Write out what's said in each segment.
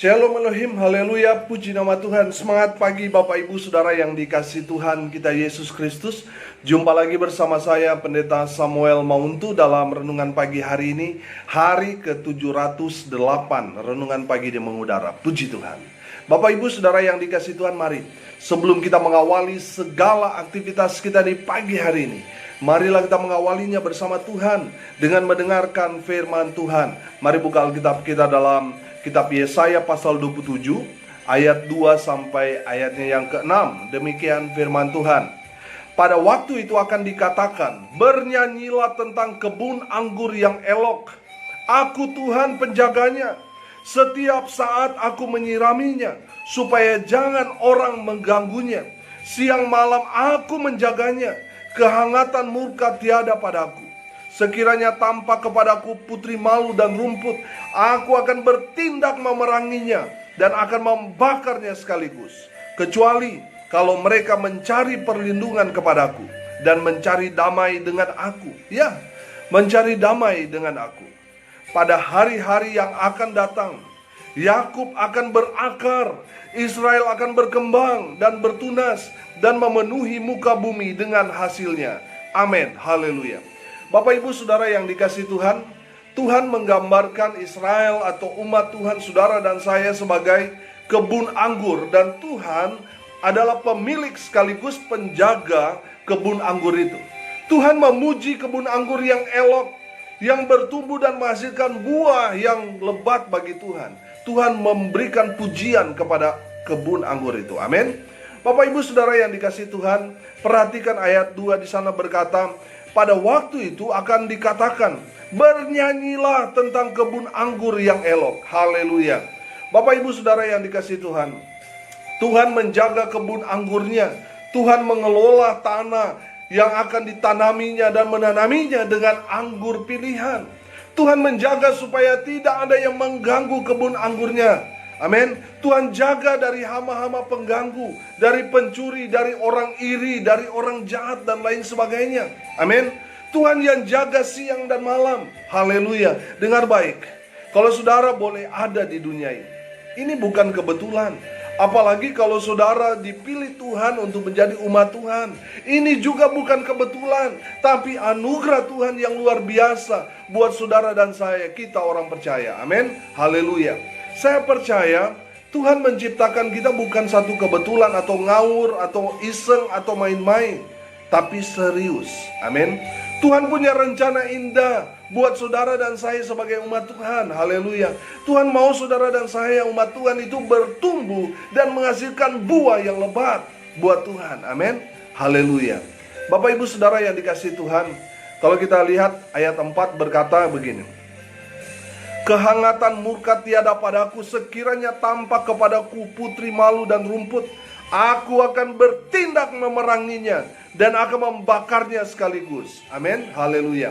Shalom Elohim, haleluya, puji nama Tuhan. Semangat pagi Bapak Ibu Saudara yang dikasihi Tuhan kita Yesus Kristus. Jumpa lagi bersama saya Pendeta Samuel Mauntu dalam renungan pagi hari ini, hari ke-708 renungan pagi di mengudara. Puji Tuhan. Bapak Ibu Saudara yang dikasihi Tuhan, mari sebelum kita mengawali segala aktivitas kita di pagi hari ini, marilah kita mengawalinya bersama Tuhan dengan mendengarkan firman Tuhan. Mari buka Alkitab kita dalam Kitab Yesaya pasal 27 ayat 2 sampai ayatnya yang ke-6. Demikian firman Tuhan. Pada waktu itu akan dikatakan, bernyanyilah tentang kebun anggur yang elok. Aku Tuhan penjaganya. Setiap saat aku menyiraminya, supaya jangan orang mengganggunya. Siang malam aku menjaganya. Kehangatan murka tiada padaku. Sekiranya tampak kepadaku putri malu dan rumput, aku akan bertindak memeranginya dan akan membakarnya sekaligus. Kecuali kalau mereka mencari perlindungan kepadaku dan mencari damai dengan aku. Ya, mencari damai dengan aku. Pada hari-hari yang akan datang, Yakub akan berakar, Israel akan berkembang dan bertunas dan memenuhi muka bumi dengan hasilnya. Amin, haleluya. Bapak Ibu Saudara yang dikasihi Tuhan, Tuhan menggambarkan Israel atau umat Tuhan, saudara dan saya, sebagai kebun anggur. Dan Tuhan adalah pemilik sekaligus penjaga kebun anggur itu. Tuhan memuji kebun anggur yang elok, yang bertumbuh dan menghasilkan buah yang lebat bagi Tuhan. Tuhan memberikan pujian kepada kebun anggur itu. Amin. Bapak Ibu Saudara yang dikasihi Tuhan, perhatikan ayat 2 di sana berkata, pada waktu itu akan dikatakan, bernyanyilah tentang kebun anggur yang elok. Haleluya. Bapak Ibu Saudara yang dikasihi Tuhan, Tuhan menjaga kebun anggurnya. Tuhan mengelola tanah yang akan ditanaminya dan menanaminya dengan anggur pilihan. Tuhan menjaga supaya tidak ada yang mengganggu kebun anggurnya. Amin. Tuhan jaga dari hama-hama pengganggu, dari pencuri, dari orang iri, dari orang jahat dan lain sebagainya. Amin. Tuhan yang jaga siang dan malam. Haleluya. Dengar baik, kalau saudara boleh ada di dunia ini bukan kebetulan. Apalagi kalau saudara dipilih Tuhan untuk menjadi umat Tuhan, ini juga bukan kebetulan, tapi anugerah Tuhan yang luar biasa buat saudara dan saya, kita orang percaya. Amin. Haleluya. Saya percaya Tuhan menciptakan kita bukan satu kebetulan atau ngawur atau iseng atau main-main, tapi serius. Amin. Tuhan punya rencana indah buat saudara dan saya sebagai umat Tuhan. Haleluya. Tuhan mau saudara dan saya umat Tuhan itu bertumbuh dan menghasilkan buah yang lebat buat Tuhan. Amin. Haleluya. Bapak Ibu Saudara yang dikasihi Tuhan, kalau kita lihat ayat 4 berkata begini, kehangatan murka tiada padaku, sekiranya tampak kepadaku putri malu dan rumput, aku akan bertindak memeranginya dan akan membakarnya sekaligus. Amin. Haleluya.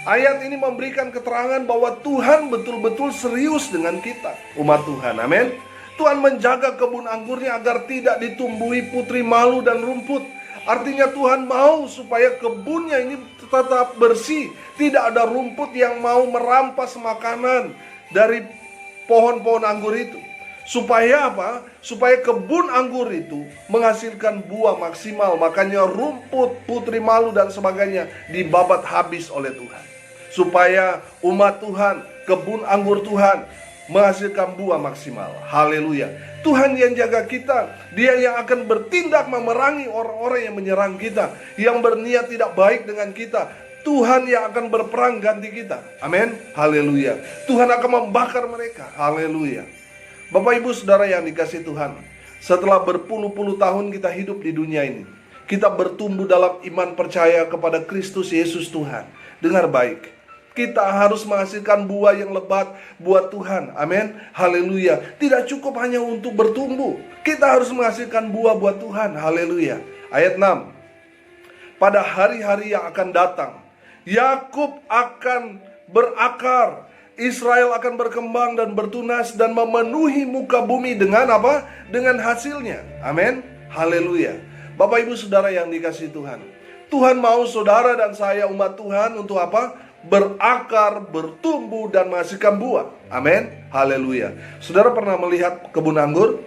Ayat ini memberikan keterangan bahwa Tuhan betul-betul serius dengan kita, umat Tuhan. Amin. Tuhan menjaga kebun anggurnya agar tidak ditumbuhi putri malu dan rumput. Artinya Tuhan mau supaya kebunnya ini tetap bersih, tidak ada rumput yang mau merampas makanan dari pohon-pohon anggur itu. Supaya apa? Supaya kebun anggur itu menghasilkan buah maksimal. Makanya rumput, putri malu dan sebagainya dibabat habis oleh Tuhan. Supaya umat Tuhan, kebun anggur Tuhan menghasilkan buah maksimal. Haleluya. Tuhan yang jaga kita. Dia yang akan bertindak memerangi orang-orang yang menyerang kita, yang berniat tidak baik dengan kita. Tuhan yang akan berperang ganti kita. Amin. Haleluya. Tuhan akan membakar mereka. Haleluya. Bapak Ibu Saudara yang dikasihi Tuhan, setelah berpuluh-puluh tahun kita hidup di dunia ini, kita bertumbuh dalam iman percaya kepada Kristus Yesus Tuhan. Dengar baik, kita harus menghasilkan buah yang lebat buat Tuhan. Amin. Haleluya. Tidak cukup hanya untuk bertumbuh, kita harus menghasilkan buah buat Tuhan. Haleluya. Ayat 6. Pada hari-hari yang akan datang, Yakub akan berakar, Israel akan berkembang dan bertunas dan memenuhi muka bumi dengan apa? Dengan hasilnya. Amin. Haleluya. Bapak Ibu Saudara yang dikasihi Tuhan, Tuhan mau saudara dan saya umat Tuhan untuk apa? berakar, bertumbuh, dan menghasilkan buah. Amin. Haleluya. Saudara pernah melihat kebun anggur?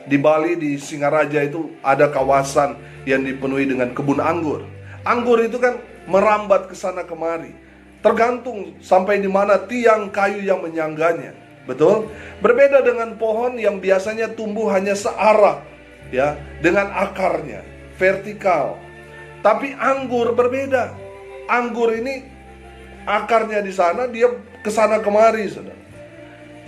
Di Bali, di Singaraja itu ada kawasan yang dipenuhi dengan kebun anggur. Anggur itu kan merambat ke sana kemari. Tergantung sampai di mana tiang kayu yang menyangganya. Betul? Berbeda dengan pohon yang biasanya tumbuh hanya searah, ya, dengan akarnya vertikal. Tapi anggur berbeda. Anggur ini akarnya di sana, dia ke sana kemari, saudara.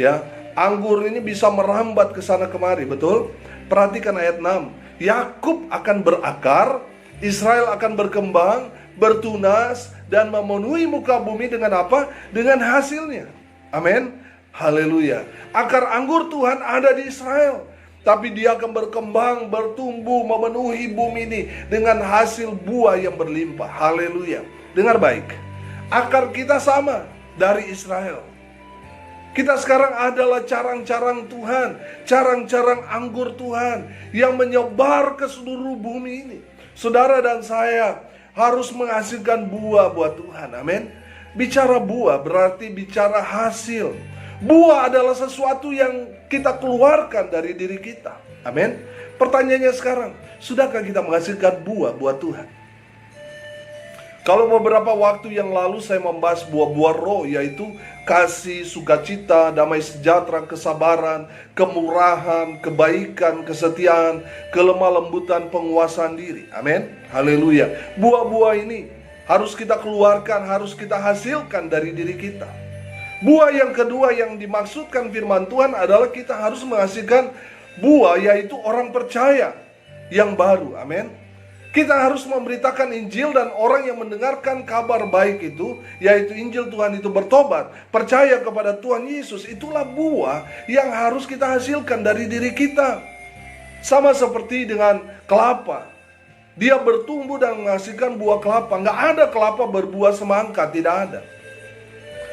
Ya, anggur ini bisa merambat ke sana kemari, betul? Perhatikan ayat 6. Yakub akan berakar, Israel akan berkembang, bertunas, dan memenuhi muka bumi dengan apa? Dengan hasilnya. Amin. Haleluya. Akar anggur Tuhan ada di Israel, tapi dia akan berkembang, bertumbuh, memenuhi bumi ini dengan hasil buah yang berlimpah. Haleluya. Dengar baik. Akar kita sama dari Israel. Kita sekarang adalah carang-carang Tuhan, carang-carang anggur Tuhan yang menyebar ke seluruh bumi ini. Saudara dan saya harus menghasilkan buah buat Tuhan. Amin. Bicara buah berarti bicara hasil. Buah adalah sesuatu yang kita keluarkan dari diri kita. Amin. Pertanyaannya sekarang, sudahkah kita menghasilkan buah buat Tuhan? Kalau beberapa waktu yang lalu saya membahas buah-buah roh, yaitu kasih, sukacita, damai sejahtera, kesabaran, kemurahan, kebaikan, kesetiaan, kelemah lembutan, penguasaan diri. Amin. Haleluya. Buah-buah ini harus kita keluarkan, harus kita hasilkan dari diri kita. Buah yang kedua yang dimaksudkan firman Tuhan adalah kita harus menghasilkan buah, yaitu orang percaya yang baru. Amin. Kita harus memberitakan Injil, dan orang yang mendengarkan kabar baik itu, yaitu Injil Tuhan itu bertobat, percaya kepada Tuhan Yesus. Itulah buah yang harus kita hasilkan dari diri kita. Sama seperti dengan kelapa. Dia bertumbuh dan menghasilkan buah kelapa. Nggak ada kelapa berbuah semangka, tidak ada.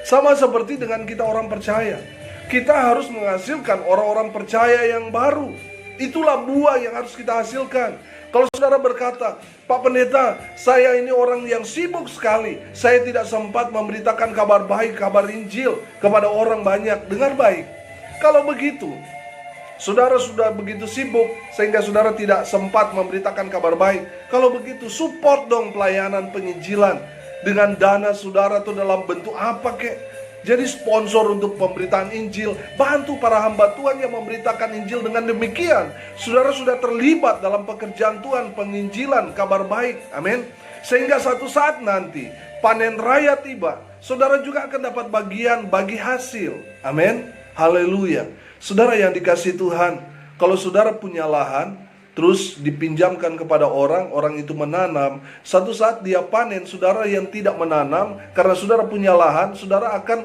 Sama seperti dengan kita orang percaya. Kita harus menghasilkan orang-orang percaya yang baru. Itulah buah yang harus kita hasilkan. Kalau saudara berkata, Pak Pendeta, saya ini orang yang sibuk sekali, saya tidak sempat memberitakan kabar baik, kabar Injil kepada orang banyak. Dengar baik, kalau begitu, saudara sudah begitu sibuk sehingga saudara tidak sempat memberitakan kabar baik. Kalau begitu, support dong pelayanan penginjilan dengan dana saudara atau dalam bentuk apa kek. Jadi sponsor untuk pemberitaan Injil. Bantu para hamba Tuhan yang memberitakan Injil. Dengan demikian saudara sudah terlibat dalam pekerjaan Tuhan, penginjilan, kabar baik. Amin. Sehingga satu saat nanti panen raya tiba, saudara juga akan dapat bagian bagi hasil. Amin. Haleluya. Saudara yang dikasihi Tuhan, kalau saudara punya lahan terus dipinjamkan kepada orang, orang itu menanam, satu saat dia panen. Saudara yang tidak menanam, karena saudara punya lahan, saudara akan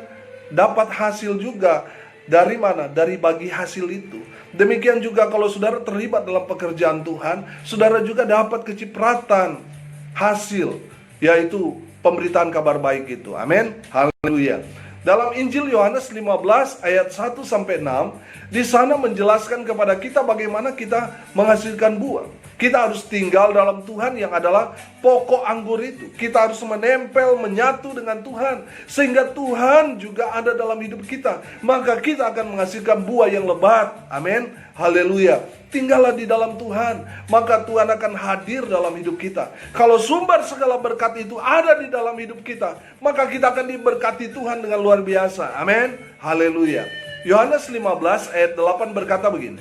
dapat hasil juga. Dari mana? Dari bagi hasil itu. Demikian juga kalau saudara terlibat dalam pekerjaan Tuhan, saudara juga dapat kecipratan hasil, yaitu pemberitaan kabar baik itu. Amin. Haleluya. Dalam Injil Yohanes 15 ayat 1-6, di sana menjelaskan kepada kita bagaimana kita menghasilkan buah. Kita harus tinggal dalam Tuhan yang adalah pokok anggur itu. Kita harus menempel, menyatu dengan Tuhan, sehingga Tuhan juga ada dalam hidup kita. Maka kita akan menghasilkan buah yang lebat. Amin. Haleluya. Tinggallah di dalam Tuhan, maka Tuhan akan hadir dalam hidup kita. Kalau sumber segala berkat itu ada di dalam hidup kita, maka kita akan diberkati Tuhan dengan luar biasa. Amin. Haleluya. Yohanes 15 ayat 8 berkata begini.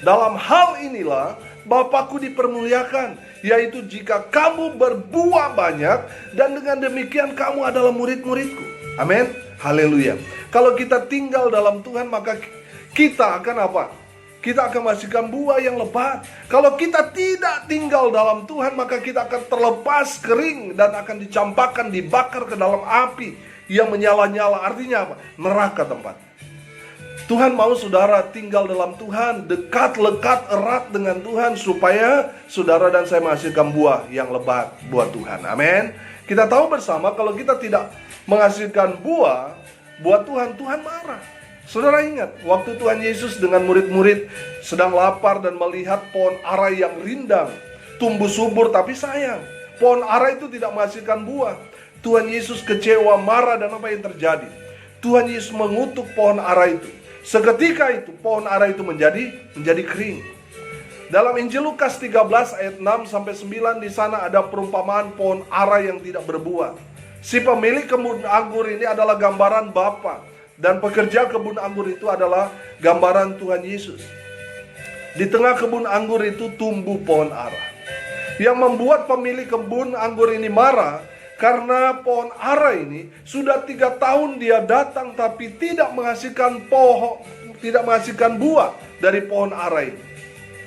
Dalam hal inilah Bapakku dipermuliakan, yaitu jika kamu berbuah banyak, dan dengan demikian kamu adalah murid-muridku. Amin. Haleluya. Kalau kita tinggal dalam Tuhan, maka kita akan apa? Kita akan menghasilkan buah yang lebat. Kalau kita tidak tinggal dalam Tuhan, maka kita akan terlepas kering dan akan dicampakkan, dibakar ke dalam api yang menyala-nyala. Artinya apa? Neraka tempat. Tuhan mau saudara tinggal dalam Tuhan, dekat, lekat, erat dengan Tuhan, supaya saudara dan saya menghasilkan buah yang lebat buat Tuhan. Amin. Kita tahu bersama kalau kita tidak menghasilkan buah buat Tuhan, Tuhan marah. Saudara ingat, waktu Tuhan Yesus dengan murid-murid sedang lapar dan melihat pohon ara yang rindang, tumbuh subur tapi sayang. Pohon ara itu tidak menghasilkan buah. Tuhan Yesus kecewa, marah, dan apa yang terjadi? Tuhan Yesus mengutuk pohon ara itu. Seketika itu pohon ara itu menjadi kering. Dalam Injil Lukas 13 ayat 6-9 di sana ada perumpamaan pohon ara yang tidak berbuah. Si pemilik kebun anggur ini adalah gambaran Bapa, dan pekerja kebun anggur itu adalah gambaran Tuhan Yesus. Di tengah kebun anggur itu tumbuh pohon ara. Yang membuat pemilik kebun anggur ini marah karena pohon ara ini sudah 3 tahun dia datang tapi tidak menghasilkan buah dari pohon ara ini.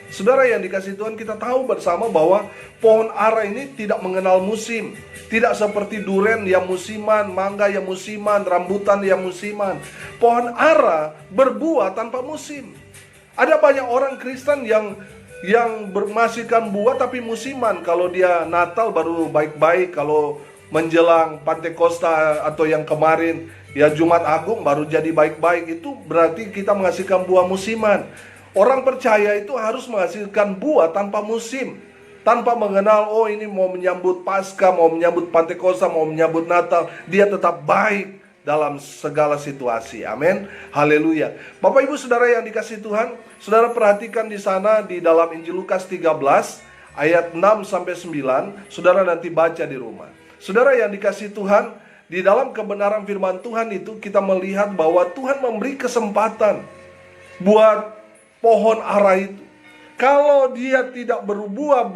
Saudara yang dikasihi Tuhan, kita tahu bersama bahwa pohon ara ini tidak mengenal musim. Tidak seperti duren yang musiman, mangga yang musiman, rambutan yang musiman. Pohon ara berbuah tanpa musim. Ada banyak orang Kristen yang menghasilkan buah tapi musiman. Kalau dia Natal baru baik-baik, kalau menjelang Pantekosta atau yang kemarin ya Jumat Agung baru jadi baik-baik. Itu berarti kita menghasilkan buah musiman. Orang percaya itu harus menghasilkan buah tanpa musim, tanpa mengenal, oh ini mau menyambut Paskah, mau menyambut Pantekosta, mau menyambut Natal. Dia tetap baik dalam segala situasi. Amin. Haleluya. Bapak Ibu Saudara yang dikasihi Tuhan, Saudara perhatikan di sana di dalam Injil Lukas 13 ayat 6-9. Saudara nanti baca di rumah. Saudara yang dikasihi Tuhan, di dalam kebenaran firman Tuhan itu kita melihat bahwa Tuhan memberi kesempatan buat pohon ara itu. Kalau dia tidak berbuah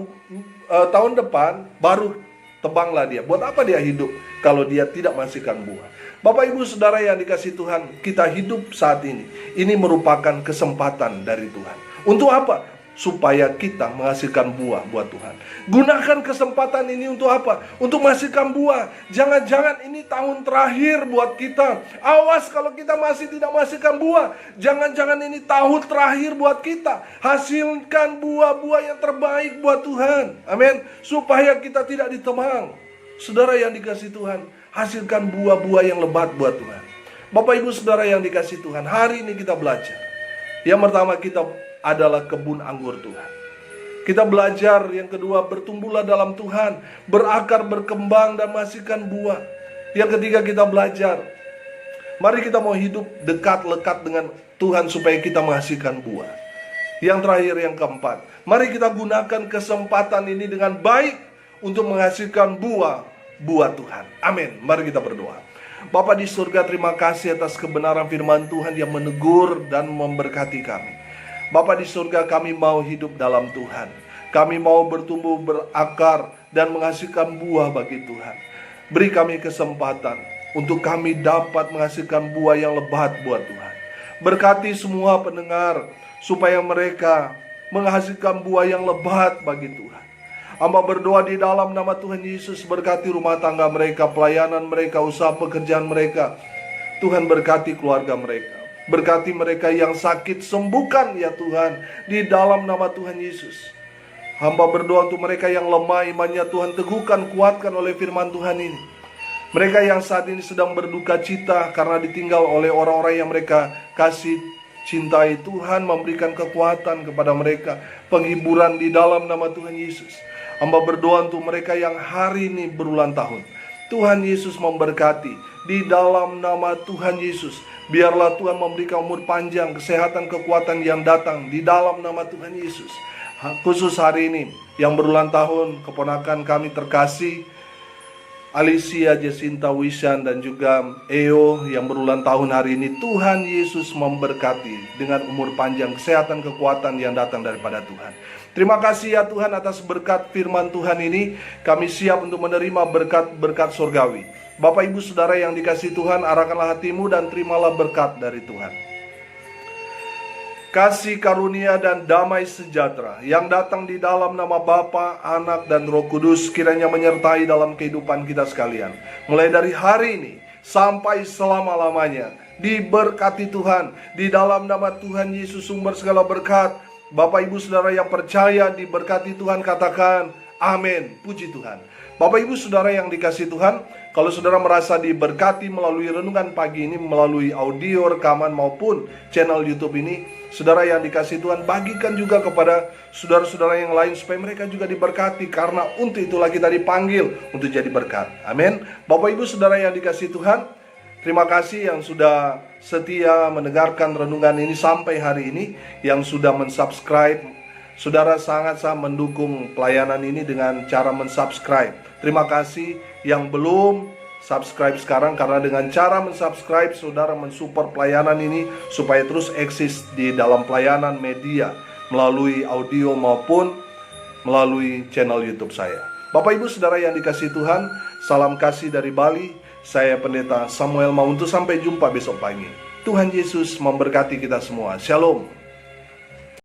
tahun depan, baru tebanglah dia. Buat apa dia hidup kalau dia tidak menghasilkan buah? Bapak Ibu Saudara yang dikasihi Tuhan, kita hidup saat ini. Ini merupakan kesempatan dari Tuhan. Untuk apa? Supaya kita menghasilkan buah buat Tuhan. Gunakan kesempatan ini untuk apa? Untuk menghasilkan buah. Jangan-jangan ini tahun terakhir buat kita. Awas kalau kita masih tidak menghasilkan buah. Jangan-jangan ini tahun terakhir buat kita. Hasilkan buah-buah yang terbaik buat Tuhan. Amin. Supaya kita tidak ditemang. Saudara yang dikasihi Tuhan, hasilkan buah-buah yang lebat buat Tuhan. Bapak Ibu Saudara yang dikasihi Tuhan, hari ini kita belajar. Yang pertama, kita adalah kebun anggur Tuhan. Kita belajar yang kedua, bertumbuhlah dalam Tuhan, berakar, berkembang, dan menghasilkan buah. Yang ketiga, kita belajar, mari kita mau hidup dekat-lekat dengan Tuhan supaya kita menghasilkan buah. Yang terakhir, yang keempat, mari kita gunakan kesempatan ini dengan baik untuk menghasilkan buah Tuhan. Amin. Mari kita berdoa. Bapa di surga, terima kasih atas kebenaran firman Tuhan yang menegur dan memberkati kami. Bapa di surga, kami mau hidup dalam Tuhan. Kami mau bertumbuh, berakar, dan menghasilkan buah bagi Tuhan. Beri kami kesempatan untuk kami dapat menghasilkan buah yang lebat buat Tuhan. Berkati semua pendengar supaya mereka menghasilkan buah yang lebat bagi Tuhan. Hamba berdoa di dalam nama Tuhan Yesus, berkati rumah tangga mereka, pelayanan mereka, usaha pekerjaan mereka. Tuhan berkati keluarga mereka. Berkati mereka yang sakit, sembuhkan ya Tuhan, di dalam nama Tuhan Yesus. Hamba berdoa untuk mereka yang lemah imannya, Tuhan teguhkan, kuatkan oleh firman Tuhan ini. Mereka yang saat ini sedang berduka cita karena ditinggal oleh orang-orang yang mereka kasih cintai, Tuhan memberikan kekuatan kepada mereka, penghiburan di dalam nama Tuhan Yesus. Hamba berdoa untuk mereka yang hari ini berulang tahun. Tuhan Yesus memberkati di dalam nama Tuhan Yesus. Biarlah Tuhan memberikan umur panjang, kesehatan, kekuatan yang datang di dalam nama Tuhan Yesus. Khusus hari ini yang berulang tahun keponakan kami terkasih Alicia, Jacinta, Wishan, dan juga Eo yang berulang tahun hari ini. Tuhan Yesus memberkati dengan umur panjang, kesehatan, kekuatan yang datang daripada Tuhan. Terima kasih ya Tuhan atas berkat firman Tuhan ini. Kami siap untuk menerima berkat-berkat surgawi. Bapak Ibu Saudara yang dikasihi Tuhan, arahkanlah hatimu dan terimalah berkat dari Tuhan. Kasih karunia dan damai sejahtera yang datang di dalam nama Bapa, Anak, dan Roh Kudus kiranya menyertai dalam kehidupan kita sekalian. Mulai dari hari ini sampai selama-lamanya. Diberkati Tuhan di dalam nama Tuhan Yesus, sumber segala berkat. Bapak Ibu Saudara yang percaya diberkati Tuhan, katakan amin. Puji Tuhan. Bapak Ibu Saudara yang dikasihi Tuhan, Kalau saudara merasa diberkati melalui renungan pagi ini, melalui audio, rekaman maupun channel YouTube ini, saudara yang dikasihi Tuhan, bagikan juga kepada saudara-saudara yang lain supaya mereka juga diberkati, karena untuk itulah kita dipanggil untuk jadi berkat. Amin. Bapak Ibu saudara yang dikasihi Tuhan, terima kasih yang sudah setia mendengarkan renungan ini sampai hari ini, yang sudah mensubscribe. Saudara sangat-sangat mendukung pelayanan ini dengan cara mensubscribe. Terima kasih yang belum subscribe sekarang, karena dengan cara mensubscribe saudara mensupport pelayanan ini supaya terus eksis di dalam pelayanan media melalui audio maupun melalui channel YouTube saya. Bapak Ibu saudara yang dikasihi Tuhan, salam kasih dari Bali. Saya Pendeta Samuel Mauntu. Sampai jumpa besok pagi. Tuhan Yesus memberkati kita semua. Shalom.